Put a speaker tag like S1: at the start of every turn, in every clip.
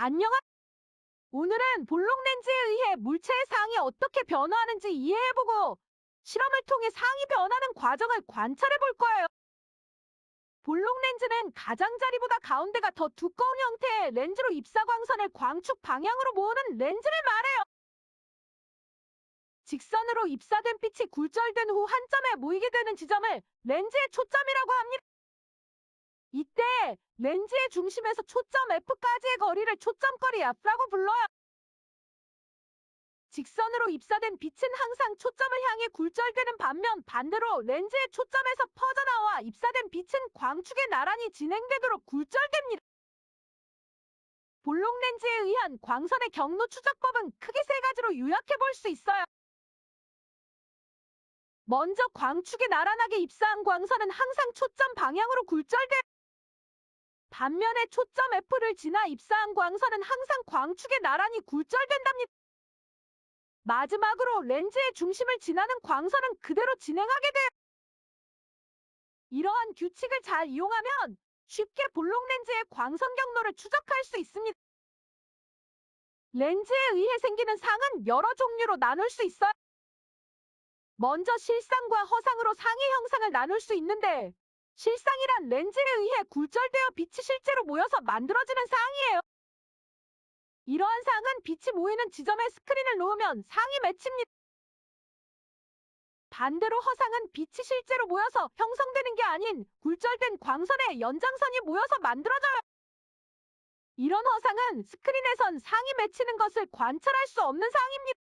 S1: 안녕하. 오늘은 볼록 렌즈에 의해 물체의 상이 어떻게 변화하는지 이해해보고 실험을 통해 상이 변하는 과정을 관찰해볼 거예요. 볼록 렌즈는 가장자리보다 가운데가 더 두꺼운 형태의 렌즈로 입사광선을 광축 방향으로 모으는 렌즈를 말해요. 직선으로 입사된 빛이 굴절된 후 한 점에 모이게 되는 지점을 렌즈의 초점이라고 합니다. 이때 렌즈의 중심에서 초점 F까지의 거리를 초점거리 F라고 불러요. 직선으로 입사된 빛은 항상 초점을 향해 굴절되는 반면 반대로 렌즈의 초점에서 퍼져나와 입사된 빛은 광축에 나란히 진행되도록 굴절됩니다. 볼록 렌즈에 의한 광선의 경로 추적법은 크게 세 가지로 요약해 볼 수 있어요. 먼저 광축에 나란하게 입사한 광선은 항상 초점 방향으로 굴절돼. 반면에 초점 F를 지나 입사한 광선은 항상 광축에 나란히 굴절된답니다. 마지막으로 렌즈의 중심을 지나는 광선은 그대로 진행하게 돼요. 이러한 규칙을 잘 이용하면 쉽게 볼록 렌즈의 광선 경로를 추적할 수 있습니다. 렌즈에 의해 생기는 상은 여러 종류로 나눌 수 있어요. 먼저 실상과 허상으로 상의 형상을 나눌 수 있는데, 실상이란 렌즈에 의해 굴절되어 빛이 실제로 모여서 만들어지는 상이에요. 이러한 상은 빛이 모이는 지점에 스크린을 놓으면 상이 맺힙니다. 반대로 허상은 빛이 실제로 모여서 형성되는 게 아닌 굴절된 광선의 연장선이 모여서 만들어져요. 이런 허상은 스크린에선 상이 맺히는 것을 관찰할 수 없는 상입니다.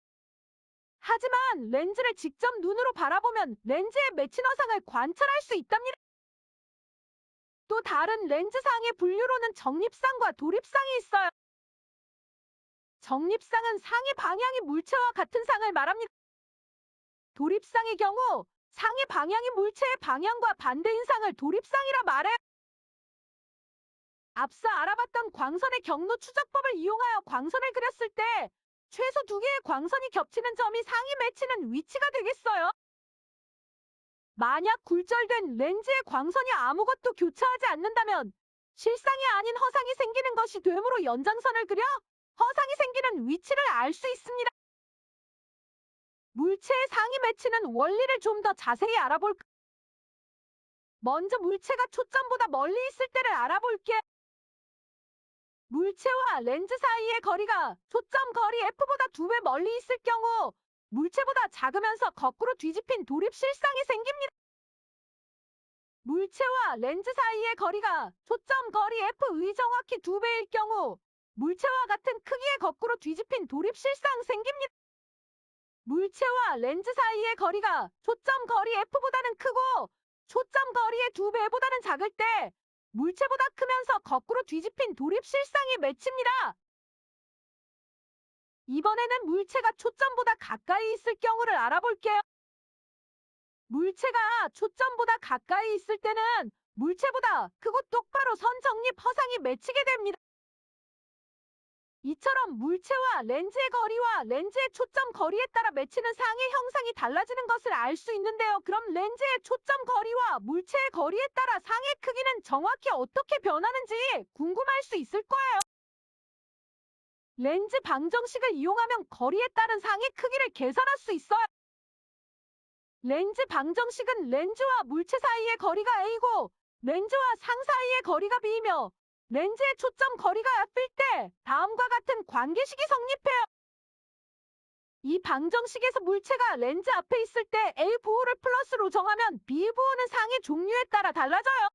S1: 하지만 렌즈를 직접 눈으로 바라보면 렌즈에 맺힌 허상을 관찰할 수 있답니다. 또 다른 렌즈상의 분류로는 정립상과 도립상이 있어요. 정립상은 상의 방향이 물체와 같은 상을 말합니다. 도립상의 경우 상의 방향이 물체의 방향과 반대인 상을 도립상이라 말해요. 앞서 알아봤던 광선의 경로 추적법을 이용하여 광선을 그렸을 때 최소 2개의 광선이 겹치는 점이 상이 맺히는 위치가 되겠어요. 만약 굴절된 렌즈의 광선이 아무것도 교차하지 않는다면 실상이 아닌 허상이 생기는 것이 되므로 연장선을 그려 허상이 생기는 위치를 알 수 있습니다. 물체의 상이 맺히는 원리를 좀 더 자세히 알아볼까? 먼저 물체가 초점보다 멀리 있을 때를 알아볼게. 물체와 렌즈 사이의 거리가 초점 거리 F보다 2배 멀리 있을 경우 물체보다 작으면서 거꾸로 뒤집힌 도립 실상이 생깁니다. 물체와 렌즈 사이의 거리가 초점 거리 F의 정확히 2배일 경우 물체와 같은 크기의 거꾸로 뒤집힌 도립 실상 생깁니다. 물체와 렌즈 사이의 거리가 초점 거리 F보다는 크고 초점 거리의 2배보다는 작을 때 물체보다 크면서 거꾸로 뒤집힌 도립 실상이 맺힙니다. 이번에는 물체가 초점보다 가까이 있을 경우를 알아볼게요. 물체가 초점보다 가까이 있을 때는 물체보다 크고 똑바로 선 정립 허상이 맺히게 됩니다. 이처럼 물체와 렌즈의 거리와 렌즈의 초점 거리에 따라 맺히는 상의 형상이 달라지는 것을 알 수 있는데요. 그럼 렌즈의 초점 거리와 물체의 거리에 따라 상의 크기는 정확히 어떻게 변하는지 궁금할 수 있을 거예요. 렌즈 방정식을 이용하면 거리에 따른 상의 크기를 계산할 수 있어요. 렌즈 방정식은 렌즈와 물체 사이의 거리가 A고 렌즈와 상 사이의 거리가 B이며 렌즈의 초점 거리가 F일 때 다음과 같은 관계식이 성립해요. 이 방정식에서 물체가 렌즈 앞에 있을 때 A 부호를 플러스로 정하면 B 부호는 상의 종류에 따라 달라져요.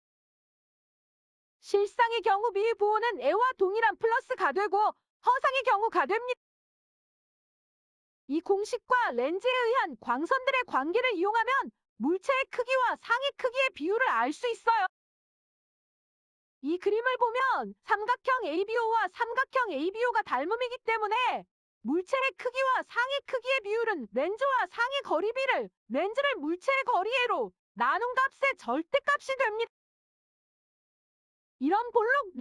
S1: 실상의 경우 B 부호는 A와 동일한 플러스가 되고 허상의 경우가 됩니다. 이 공식과 렌즈에 의한 광선들의 관계를 이용하면 물체의 크기와 상의 크기의 비율을 알 수 있어요. 이 그림을 보면 삼각형 ABO와 삼각형 ABO가 닮음이기 때문에 물체의 크기와 상의 크기의 비율은 렌즈와 상의 거리 비를 렌즈를 물체의 거리 A로 나눈 값의 절대값이 됩니다. 이런 볼록